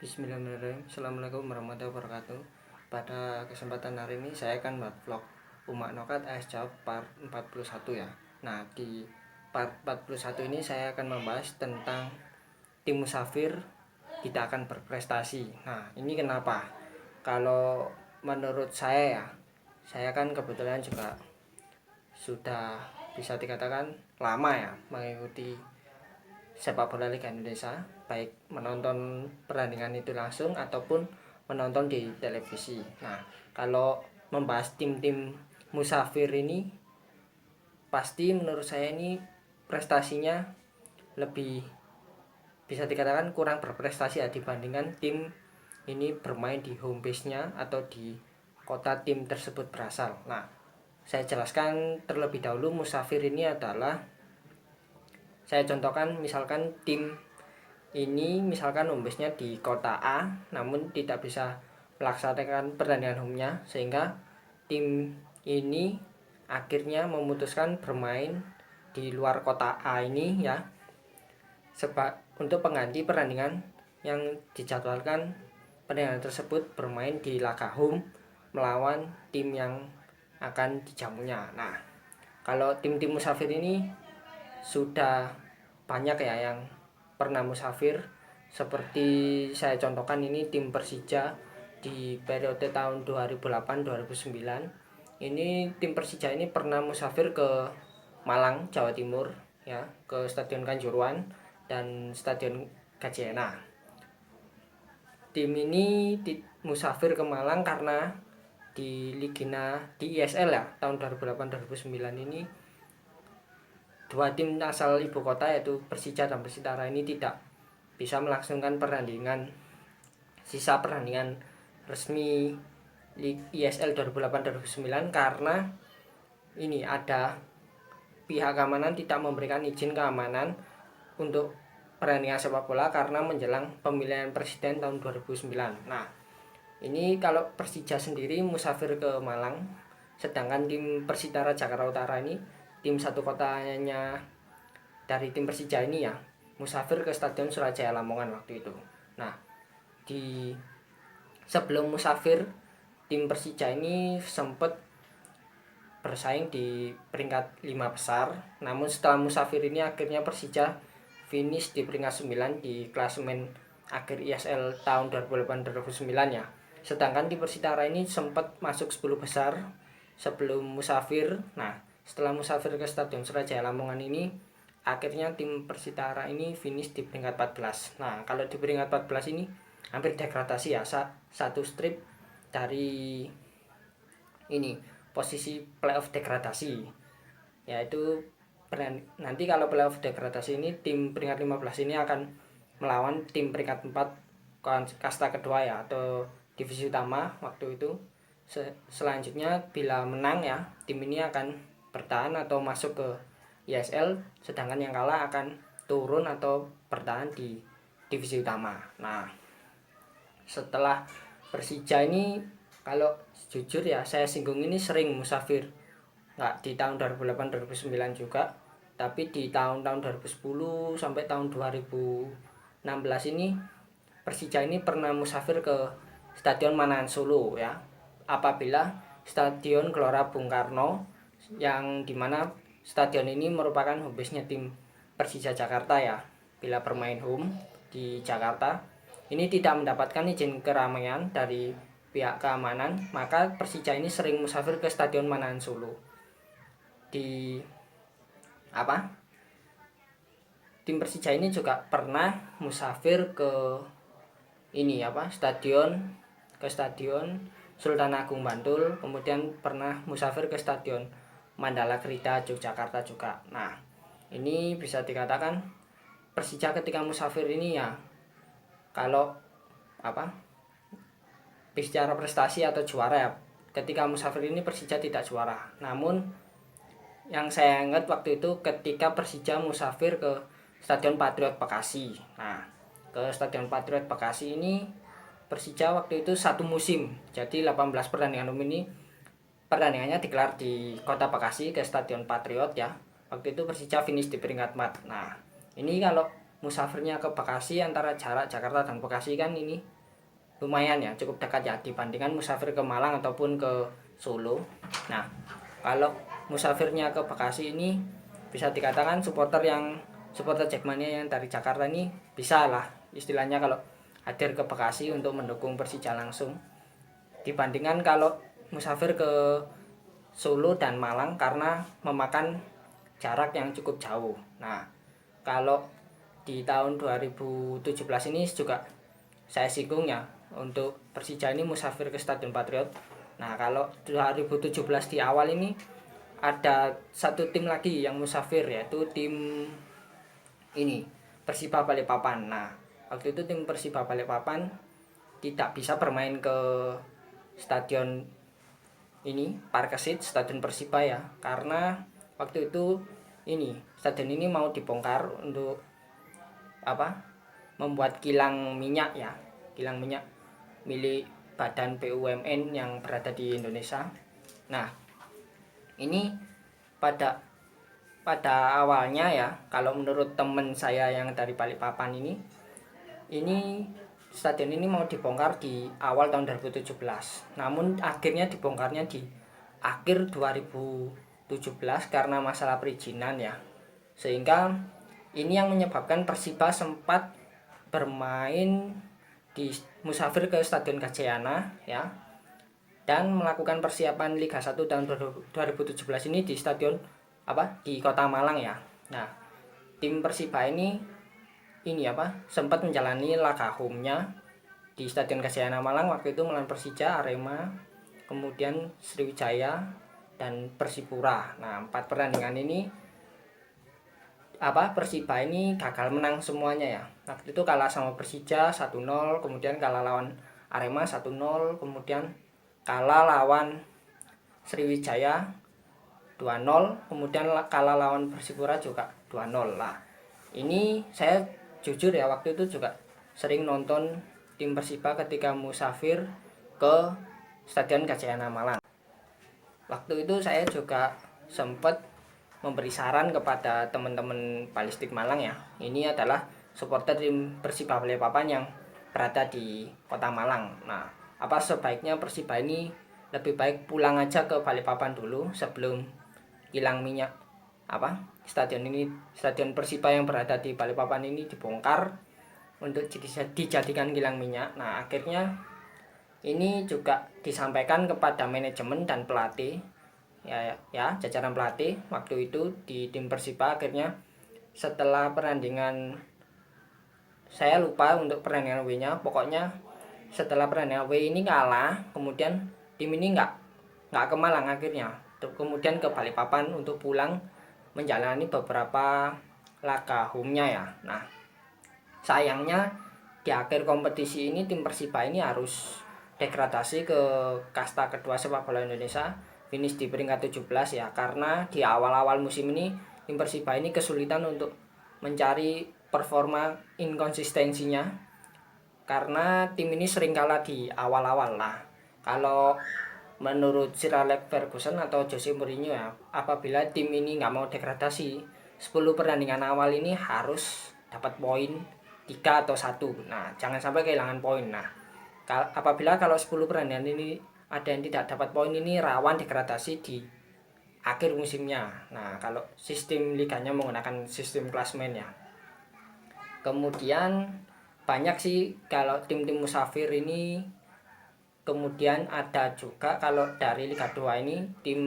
Bismillahirrahmanirrahim. Assalamualaikum warahmatullahi wabarakatuh. Pada kesempatan hari ini saya akan buat vlog Umak Nokat AS Jawab part 41 ya. Nah, di part 41 ini saya akan membahas tentang tim musafir tidak akan berprestasi. Nah, ini kenapa? Kalau menurut saya ya, saya kan kebetulan juga sudah bisa dikatakan lama ya mengikuti sepak bola Liga Indonesia, baik menonton pertandingan itu langsung ataupun menonton di televisi. Nah, kalau membahas tim-tim musafir ini, pasti menurut saya ini prestasinya lebih bisa dikatakan kurang berprestasi ya dibandingkan tim ini bermain di home base-nya atau di kota tim tersebut berasal. Nah, saya jelaskan terlebih dahulu musafir ini adalah, saya contohkan misalkan tim ini misalkan home base-nya di kota A namun tidak bisa melaksanakan pertandingan home-nya, sehingga tim ini akhirnya memutuskan bermain di luar kota A ini ya, untuk pengganti pertandingan yang dijadwalkan pertandingan tersebut bermain di laga home melawan tim yang akan dijamunya. Nah, kalau tim-tim musafir ini sudah banyak ya yang pernah musafir, seperti saya contohkan ini tim Persija di periode tahun 2008-2009. Ini tim Persija ini pernah musafir ke Malang, Jawa Timur ya, ke Stadion Kanjuruhan dan Stadion Gajayana. Tim ini musafir ke Malang karena di Ligina di ISL ya tahun 2008-2009 ini dua tim asal ibu kota yaitu Persija dan Persitara ini tidak bisa melangsungkan sisa pertandingan resmi ISL 2008-2009 karena ini ada pihak keamanan tidak memberikan izin keamanan untuk pertandingan sepak bola karena menjelang pemilihan presiden tahun 2009. Nah, ini kalau Persija sendiri musafir ke Malang, sedangkan tim Persitara Jakarta Utara ini tim satu kotanya dari tim Persija ini ya musafir ke Stadion Surajaya Lamongan waktu itu. Nah, di sebelum musafir tim Persija ini sempat bersaing di peringkat 5 besar, namun setelah musafir ini akhirnya Persija finish di peringkat 9 di klasemen akhir ISL tahun 2008-2009 ya. Sedangkan di Persitara ini sempat masuk 10 besar sebelum musafir. Nah, setelah musafir ke Stadion Surajaya Lamongan ini, akhirnya tim Persitara ini finish di peringkat 14. Nah, kalau di peringkat 14 ini hampir degradasi ya, satu strip dari ini posisi playoff degradasi, yaitu nanti kalau playoff degradasi ini tim peringkat 15 ini akan melawan tim peringkat 4 kasta kedua ya atau divisi utama waktu itu. Selanjutnya bila menang ya, tim ini akan bertahan atau masuk ke ISL, sedangkan yang kalah akan turun atau bertahan di divisi utama. Nah, setelah Persija ini, kalau jujur ya saya singgung, ini sering musafir, nggak di tahun 2008-2009 juga, tapi di tahun-tahun 2010 sampai tahun 2016 ini Persija ini pernah musafir ke Stadion Manahan Solo ya, apabila Stadion Gelora Bung Karno, yang dimana stadion ini merupakan home base-nya tim Persija Jakarta ya, bila bermain home di Jakarta ini tidak mendapatkan izin keramaian dari pihak keamanan, maka Persija ini sering musafir ke Stadion Manahan Solo. Tim Persija ini juga pernah musafir ke Stadion Sultan Agung Bantul, kemudian pernah musafir ke Stadion Mandala Krida Yogyakarta juga. Nah, ini bisa dikatakan Persija ketika musafir ini ya, kalau bicara prestasi atau juara ya, ketika musafir ini Persija tidak juara. Namun yang saya ingat waktu itu ketika Persija musafir ke Stadion Patriot Bekasi. Nah, ke Stadion Patriot Bekasi ini Persija waktu itu satu musim, jadi 18 pertandingan ini pertandingannya digelar di kota Bekasi ke Stadion Patriot ya. Waktu itu Persija finish di peringkat 4. Nah, ini kalau musafirnya ke Bekasi, antara jarak Jakarta dan Bekasi kan ini lumayan ya, cukup dekat ya dibandingkan musafir ke Malang ataupun ke Solo. Nah, kalau musafirnya ke Bekasi ini bisa dikatakan supporter Jackmania yang dari Jakarta ini bisa lah istilahnya kalau hadir ke Bekasi untuk mendukung Persija langsung, dibandingkan kalau musafir ke Solo dan Malang karena memakan jarak yang cukup jauh. Nah, kalau di tahun 2017 ini juga saya singgung ya, untuk Persija ini musafir ke Stadion Patriot. Nah, kalau 2017 di awal ini ada satu tim lagi yang musafir, yaitu tim ini Persiba Balikpapan. Nah, waktu itu tim Persiba Balikpapan tidak bisa bermain ke stadion ini Parkesit, stadion Persiba ya, karena waktu itu ini stadion ini mau dibongkar untuk membuat kilang minyak ya, kilang minyak milik Badan BUMN yang berada di Indonesia. Nah, ini pada awalnya ya, kalau menurut teman saya yang dari Balikpapan ini stadion ini mau dibongkar di awal tahun 2017. Namun akhirnya dibongkarnya di akhir 2017 karena masalah perizinan ya. Sehingga ini yang menyebabkan Persiba sempat bermain di musafir ke Stadion Gajayana ya, dan melakukan persiapan Liga 1 tahun 2017 ini di stadion di Kota Malang ya. Nah, tim Persiba ini sempat menjalani laga home-nya di Stadion Gajayana Malang waktu itu melawan Persija, Arema, kemudian Sriwijaya dan Persipura. Nah, 4 pertandingan ini Persiba ini gagal menang semuanya ya. Waktu itu kalah sama Persija 1-0, kemudian kalah lawan Arema 1-0, kemudian kalah lawan Sriwijaya 2-0, kemudian kalah lawan Persipura juga 2-0 lah. Ini saya jujur ya, waktu itu juga sering nonton tim Persiba ketika musafir ke Stadion Gajayana Malang. Waktu itu saya juga sempat memberi saran kepada teman-teman Balistik Malang ya. Ini adalah supporter tim Persiba Balikpapan yang berada di Kota Malang. Nah, sebaiknya Persiba ini lebih baik pulang aja ke Balikpapan dulu sebelum kilang minyak stadion Persiba yang berada di Balikpapan ini dibongkar untuk dijadikan kilang minyak. Nah, akhirnya ini juga disampaikan kepada manajemen dan pelatih ya jajaran pelatih waktu itu di tim Persiba. Akhirnya setelah pertandingan, saya lupa untuk pertandingan W-nya, pokoknya setelah pertandingan W ini kalah, kemudian tim ini nggak ke Malang akhirnya, kemudian ke Balikpapan untuk pulang menjalani beberapa laga home-nya ya. Nah, sayangnya di akhir kompetisi ini tim Persiba ini harus degradasi ke kasta kedua sepak bola Indonesia, finish di peringkat 17 ya, karena di awal-awal musim ini tim Persiba ini kesulitan untuk mencari performa inkonsistensinya karena tim ini sering kalah di awal-awal lah. Kalau menurut Sir Alex Ferguson atau Jose Mourinho ya, apabila tim ini nggak mau degradasi, 10 pertandingan awal ini harus dapat poin 3 atau 1. Nah, jangan sampai kehilangan poin. Nah, apabila kalau 10 pertandingan ini ada yang tidak dapat poin, ini rawan degradasi di akhir musimnya. Nah, kalau sistem liganya menggunakan sistem klasmen ya. Kemudian banyak sih kalau tim-tim musafir ini. Kemudian ada juga kalau dari Liga 2 ini tim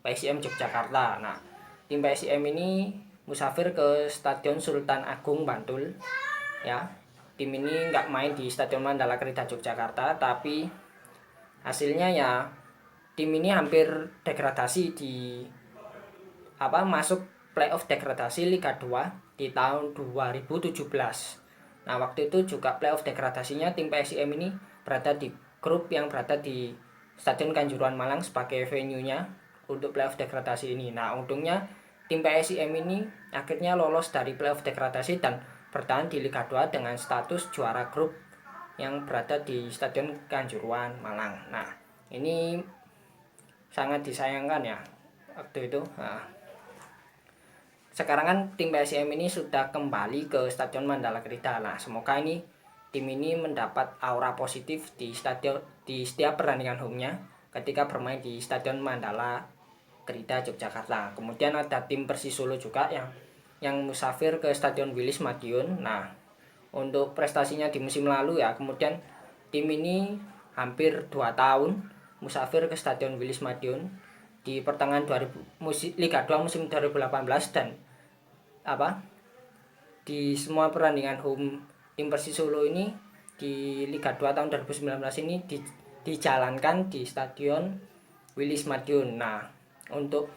PSIM Yogyakarta. Nah, tim PSIM ini musafir ke Stadion Sultan Agung Bantul ya. Tim ini nggak main di Stadion Mandala Krida Yogyakarta, tapi hasilnya ya tim ini hampir degradasi di masuk playoff degradasi Liga 2 di tahun 2017. Nah, waktu itu juga playoff degradasinya tim PSIM ini berada di grup yang berada di Stadion Kanjuruhan Malang sebagai venue-nya untuk playoff degradasi ini. Nah, untungnya tim PSIM ini akhirnya lolos dari playoff degradasi dan bertahan di Liga 2 dengan status juara grup yang berada di Stadion Kanjuruhan Malang. Nah, ini sangat disayangkan ya waktu itu. Nah, sekarang kan tim PSIM ini sudah kembali ke Stadion Mandala Krida. Nah, semoga ini tim ini mendapat aura positif di setiap pertandingan home-nya ketika bermain di Stadion Mandala Krida Yogyakarta. Kemudian ada tim Persis Solo juga yang musafir ke Stadion Wilis Madiun. Nah, untuk prestasinya di musim lalu ya, kemudian tim ini hampir 2 tahun musafir ke Stadion Wilis Madiun di pertengahan Liga 2 musim 2018, dan di semua pertandingan home tim Persis Solo ini di Liga 2 tahun 2019 ini dijalankan di Stadion Wilis Madiun. Nah, untuk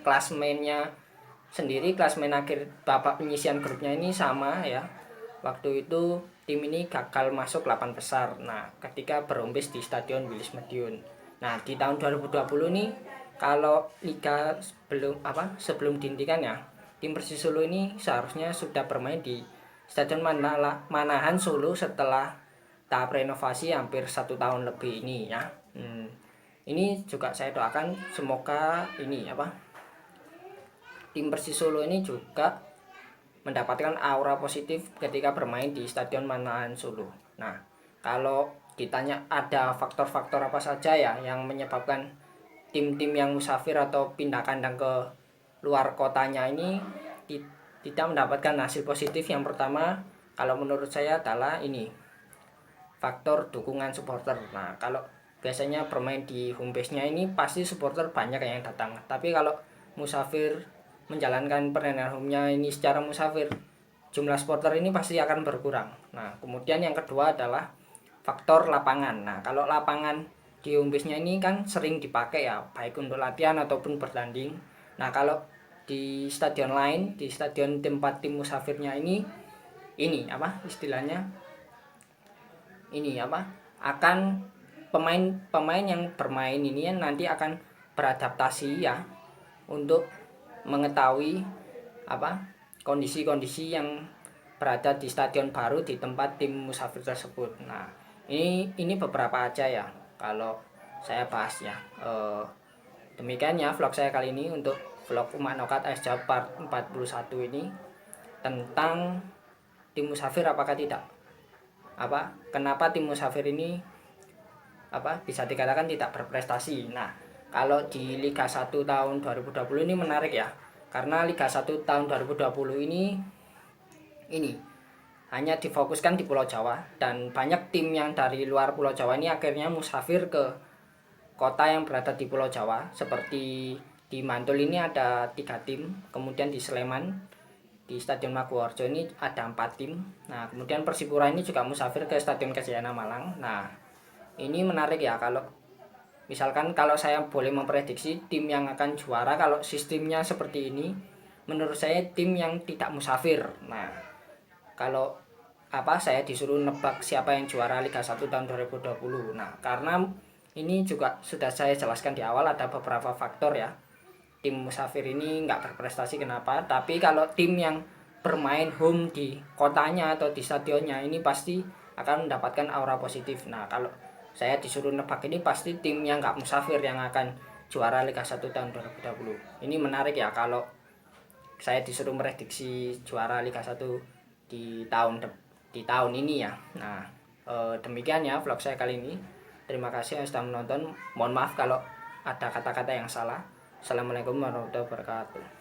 klasmennya sendiri, klasmen akhir babak penyisian grupnya ini sama ya. Waktu itu tim ini gagal masuk 8 besar. Nah, ketika berombis di Stadion Wilis Madiun. Nah, di tahun 2020 ini kalau liga sebelum dihentikan ya, tim Persis Solo ini seharusnya sudah bermain di Stadion Manahan Solo setelah tahap renovasi hampir 1 tahun lebih ini ya. Ini juga saya doakan semoga tim Persis Solo ini juga mendapatkan aura positif ketika bermain di Stadion Manahan Solo. Nah, kalau ditanya ada faktor-faktor apa saja ya yang menyebabkan tim-tim yang musafir atau pindah kandang ke luar kotanya ini tidak mendapatkan hasil positif, yang pertama kalau menurut saya adalah ini faktor dukungan supporter. Nah, kalau biasanya bermain di home base-nya ini pasti supporter banyak yang datang. Tapi kalau musafir menjalankan pertandingan home-nya ini secara musafir, jumlah supporter ini pasti akan berkurang. Nah, kemudian yang kedua adalah faktor lapangan. Nah, kalau lapangan di home base-nya ini kan sering dipakai ya, baik untuk latihan ataupun bertanding. Nah, kalau di stadion lain, di stadion tempat tim musafirnya ini istilahnya akan pemain yang bermain ini nanti akan beradaptasi ya untuk mengetahui kondisi-kondisi yang berada di stadion baru di tempat tim musafir tersebut. Nah, ini beberapa aja ya kalau saya bahas ya. Demikian ya vlog saya kali ini untuk vlog Umah Nokat AS Jawab part 41 ini tentang tim musafir apakah tidak kenapa tim musafir ini bisa dikatakan tidak berprestasi. Nah, kalau di Liga 1 tahun 2020 ini menarik ya, karena Liga 1 tahun 2020 ini hanya difokuskan di Pulau Jawa, dan banyak tim yang dari luar Pulau Jawa ini akhirnya musafir ke kota yang berada di Pulau Jawa. Seperti di Mantul ini ada 3 tim, kemudian di Sleman di Stadion Maguwarjo ini ada 4 tim. Nah, kemudian Persipura ini juga musafir ke Stadion Kejayanan Malang. Nah, ini menarik ya, kalau misalkan kalau saya boleh memprediksi tim yang akan juara kalau sistemnya seperti ini, menurut saya tim yang tidak musafir. Nah, kalau saya disuruh nebak siapa yang juara Liga 1 tahun 2020. Nah, karena ini juga sudah saya jelaskan di awal, ada beberapa faktor ya. Tim musafir ini nggak berprestasi kenapa, tapi kalau tim yang bermain home di kotanya atau di stadionnya ini pasti akan mendapatkan aura positif. Nah, kalau saya disuruh nebak ini pasti tim yang nggak musafir yang akan juara Liga 1 tahun 2020. Ini menarik ya kalau saya disuruh prediksi juara Liga 1 di tahun ini ya. Nah, demikian ya vlog saya kali ini. Terima kasih yang sudah menonton. Mohon maaf kalau ada kata-kata yang salah. Assalamualaikum warahmatullahi wabarakatuh.